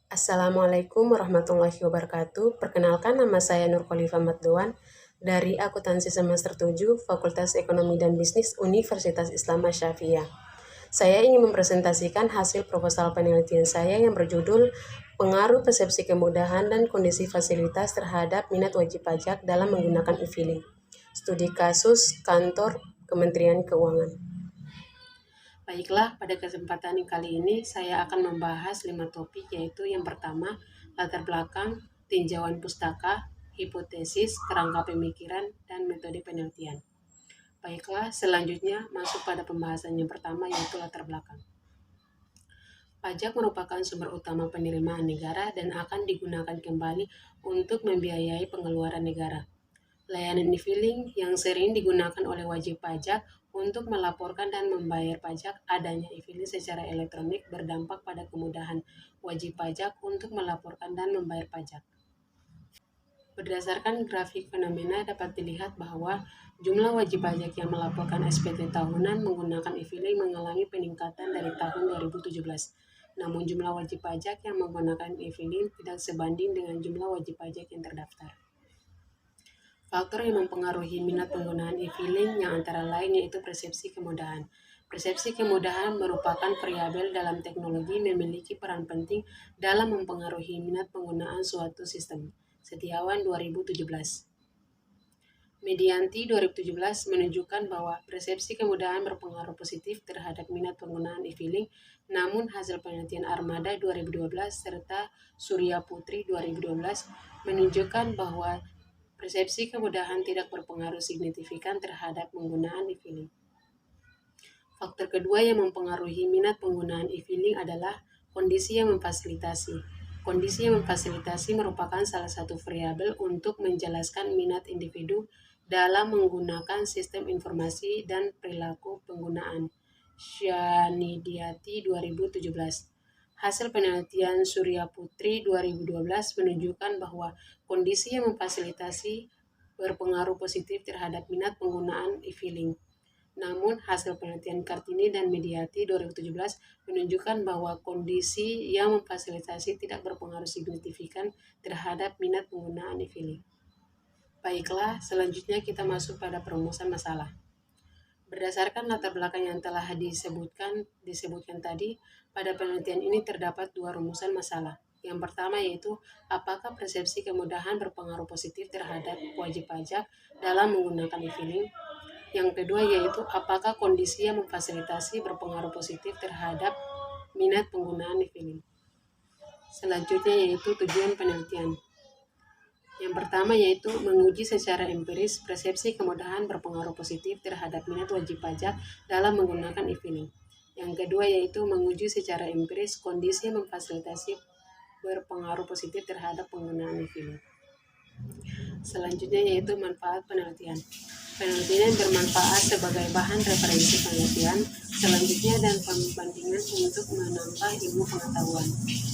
Assalamualaikum warahmatullahi wabarakatuh. Perkenalkan, nama saya Nur Khalifah Matduan dari Akuntansi Semester 7 Fakultas Ekonomi dan Bisnis Universitas Islam Asy-Syafi'iyah. Saya ingin mempresentasikan hasil proposal penelitian saya yang berjudul Pengaruh Persepsi Kemudahan dan Kondisi Fasilitas Terhadap Minat Wajib Pajak dalam Menggunakan e-filing. Studi kasus Kantor Kementerian Keuangan. Baiklah, pada kesempatan kali ini saya akan membahas 5 topik, yaitu yang pertama, latar belakang, tinjauan pustaka, hipotesis, kerangka pemikiran, dan metode penelitian. Baiklah, selanjutnya masuk pada pembahasan yang pertama, yaitu latar belakang. Pajak merupakan sumber utama penerimaan negara dan akan digunakan kembali untuk membiayai pengeluaran negara. Layanan e-filing yang sering digunakan oleh wajib pajak untuk melaporkan dan membayar pajak. Adanya e-filing secara elektronik berdampak pada kemudahan wajib pajak untuk melaporkan dan membayar pajak. Berdasarkan grafik fenomena dapat dilihat bahwa jumlah wajib pajak yang melaporkan SPT tahunan menggunakan e-filing mengalami peningkatan dari tahun 2017. Namun jumlah wajib pajak yang menggunakan e-filing tidak sebanding dengan jumlah wajib pajak yang terdaftar. Faktor yang mempengaruhi minat penggunaan e-filing yang antara lain yaitu persepsi kemudahan. Persepsi kemudahan merupakan variabel dalam teknologi memiliki peran penting dalam mempengaruhi minat penggunaan suatu sistem. Setiawan 2017. Medianti 2017 menunjukkan bahwa persepsi kemudahan berpengaruh positif terhadap minat penggunaan e-filing, namun hasil penelitian Armada 2012 serta Surya Putri 2012 menunjukkan bahwa persepsi kemudahan tidak berpengaruh signifikan terhadap penggunaan e-filing. Faktor kedua yang mempengaruhi minat penggunaan e-filing adalah kondisi yang memfasilitasi. Kondisi yang memfasilitasi merupakan salah satu variabel untuk menjelaskan minat individu dalam menggunakan sistem informasi dan perilaku penggunaan. Syanidiati 2017. Hasil penelitian Surya Putri 2012 menunjukkan bahwa kondisi yang memfasilitasi berpengaruh positif terhadap minat penggunaan e-filing. Namun, hasil penelitian Kartini dan Mediati 2017 menunjukkan bahwa kondisi yang memfasilitasi tidak berpengaruh signifikan terhadap minat penggunaan e-filing. Baiklah, selanjutnya kita masuk pada perumusan masalah. Berdasarkan latar belakang yang telah disebutkan tadi, pada penelitian ini terdapat dua rumusan masalah. Yang pertama yaitu, apakah persepsi kemudahan berpengaruh positif terhadap wajib pajak dalam menggunakan e-filing? Yang kedua yaitu, apakah kondisi yang memfasilitasi berpengaruh positif terhadap minat penggunaan e-filing? Selanjutnya yaitu tujuan penelitian. Yang pertama yaitu menguji secara empiris persepsi kemudahan berpengaruh positif terhadap minat wajib pajak dalam menggunakan e-filing. Yang kedua yaitu menguji secara empiris kondisi yang memfasilitasi berpengaruh positif terhadap penggunaan e-filing. Selanjutnya yaitu manfaat penelitian. Penelitian bermanfaat sebagai bahan referensi penelitian selanjutnya dan pembandingan untuk menambah ilmu pengetahuan.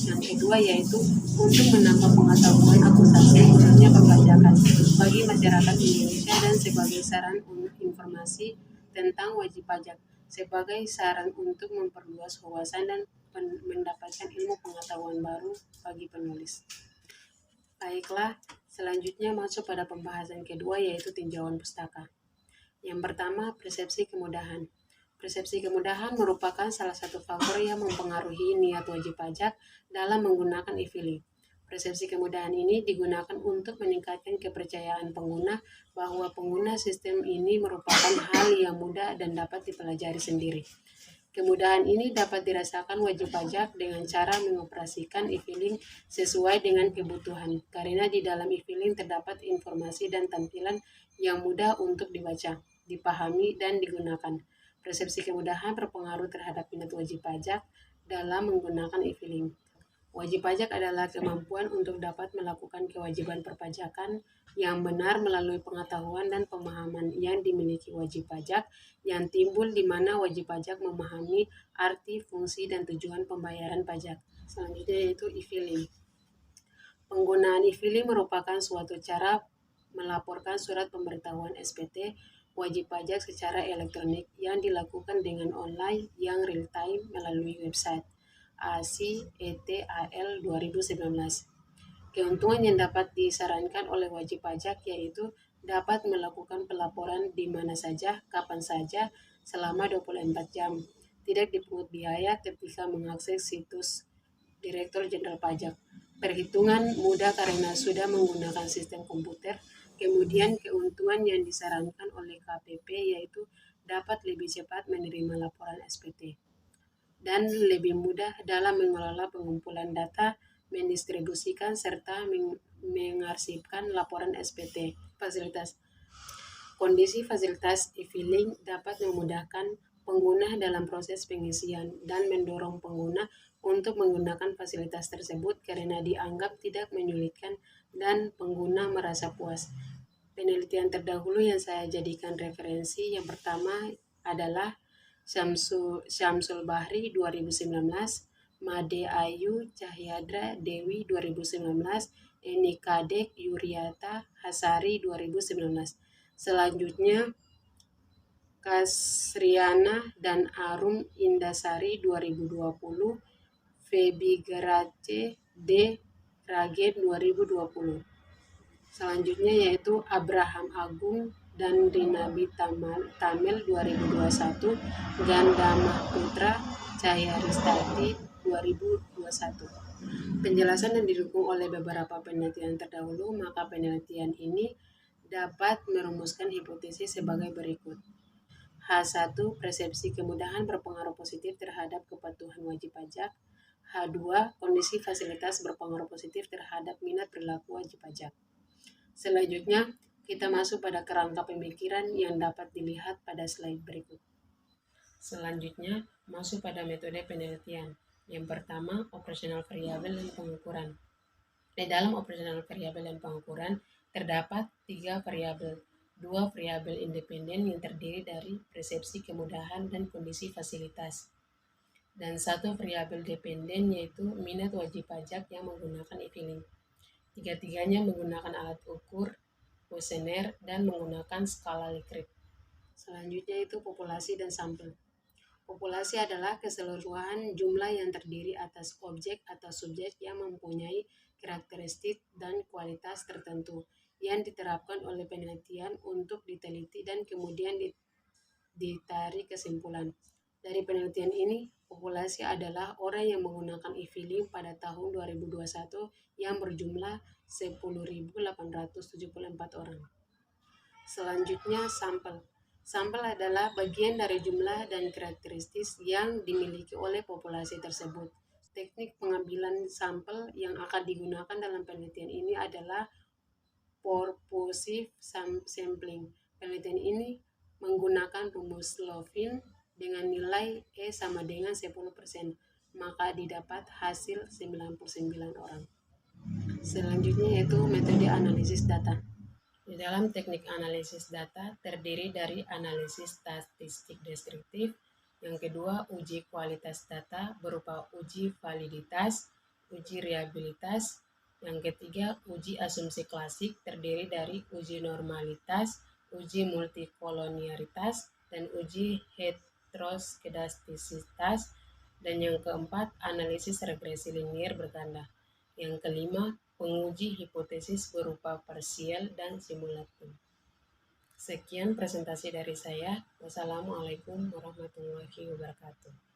Yang kedua yaitu untuk menambah pengetahuan akuntansi khususnya perpajakan bagi masyarakat Indonesia dan sebagai saran informasi tentang wajib pajak, sebagai saran untuk memperluas wawasan dan mendapatkan ilmu pengetahuan baru bagi penulis. Baiklah, selanjutnya masuk pada pembahasan kedua yaitu tinjauan pustaka. Yang pertama, persepsi kemudahan. Persepsi kemudahan merupakan salah satu faktor yang mempengaruhi niat wajib pajak dalam menggunakan e-filing. Persepsi kemudahan ini digunakan untuk meningkatkan kepercayaan pengguna bahwa pengguna sistem ini merupakan hal yang mudah dan dapat dipelajari sendiri. Kemudahan ini dapat dirasakan wajib pajak dengan cara mengoperasikan e-filing sesuai dengan kebutuhan, karena di dalam e-filing terdapat informasi dan tampilan yang mudah untuk dibaca, dipahami, dan digunakan. Persepsi kemudahan berpengaruh terhadap minat wajib pajak dalam menggunakan e-filing. Wajib pajak adalah kemampuan untuk dapat melakukan kewajiban perpajakan yang benar melalui pengetahuan dan pemahaman yang dimiliki wajib pajak yang timbul di mana wajib pajak memahami arti, fungsi, dan tujuan pembayaran pajak. Selanjutnya yaitu e-filing. Penggunaan e-filing merupakan suatu cara melaporkan surat pemberitahuan SPT wajib pajak secara elektronik yang dilakukan dengan online yang real time melalui website. ACETAL 2019. Keuntungan yang dapat disarankan oleh wajib pajak yaitu dapat melakukan pelaporan di mana saja, kapan saja, selama 24 jam. Tidak dipungut biaya ketika mengakses situs Direktur Jenderal Pajak. Perhitungan mudah karena sudah menggunakan sistem komputer. Kemudian keuntungan yang disarankan oleh KPP yaitu dapat lebih cepat menerima laporan SPT dan lebih mudah dalam mengelola pengumpulan data, mendistribusikan, serta mengarsipkan laporan SPT. Fasilitas. Kondisi fasilitas e-filing dapat memudahkan pengguna dalam proses pengisian dan mendorong pengguna untuk menggunakan fasilitas tersebut karena dianggap tidak menyulitkan dan pengguna merasa puas. Penelitian terdahulu yang saya jadikan referensi yang pertama adalah Syamsul Bahri 2019, Made Ayu Cahyadra Dewi 2019, Eni Kadek Yuriata Hasari 2019. Selanjutnya Kasriana dan Arum Indasari 2020, Febi Gerace D. Ragen 2020. Selanjutnya yaitu Abraham Agung dan Rinabi Tamil 2021, Ganda Mahputra Cahyaristati 2021. Penjelasan yang didukung oleh beberapa penelitian terdahulu, maka penelitian ini dapat merumuskan hipotesis sebagai berikut. H1. Persepsi kemudahan berpengaruh positif terhadap kepatuhan wajib pajak. H2. Kondisi fasilitas berpengaruh positif terhadap minat perilaku wajib pajak. Selanjutnya, kita masuk pada kerangka pemikiran yang dapat dilihat pada slide berikut. Selanjutnya, masuk pada metode penelitian. Yang pertama, operasional variabel dan pengukuran. Di dalam operasional variabel dan pengukuran, terdapat 3 variabel. 2 variabel independen yang terdiri dari persepsi kemudahan dan kondisi fasilitas. Dan 1 variabel dependen yaitu minat wajib pajak yang menggunakan e-filing. Tiga-tiganya menggunakan alat ukur, kuesioner, dan menggunakan skala Likert. Selanjutnya itu populasi dan sampel. Populasi adalah keseluruhan jumlah yang terdiri atas objek atau subjek yang mempunyai karakteristik dan kualitas tertentu yang diterapkan oleh penelitian untuk diteliti dan kemudian ditarik kesimpulan. Dari penelitian ini, populasi adalah orang yang menggunakan e-filing pada tahun 2021 yang berjumlah 10.874 orang. Selanjutnya, sampel. Sampel adalah bagian dari jumlah dan karakteristik yang dimiliki oleh populasi tersebut. Teknik pengambilan sampel yang akan digunakan dalam penelitian ini adalah purposive sampling. Penelitian ini menggunakan rumus Lovin dengan nilai E sama dengan 10%, maka didapat hasil 99 orang. Selanjutnya yaitu metode analisis data. Di dalam teknik analisis data terdiri dari analisis statistik deskriptif, yang kedua uji kualitas data berupa uji validitas, uji reliabilitas, yang ketiga uji asumsi klasik terdiri dari uji normalitas, uji multikolonialitas, dan uji heteroskedastisitas, dan yang keempat analisis regresi linier berganda. Yang kelima penguji hipotesis berupa parsial dan simulatif. Sekian presentasi dari saya. Wassalamualaikum warahmatullahi wabarakatuh.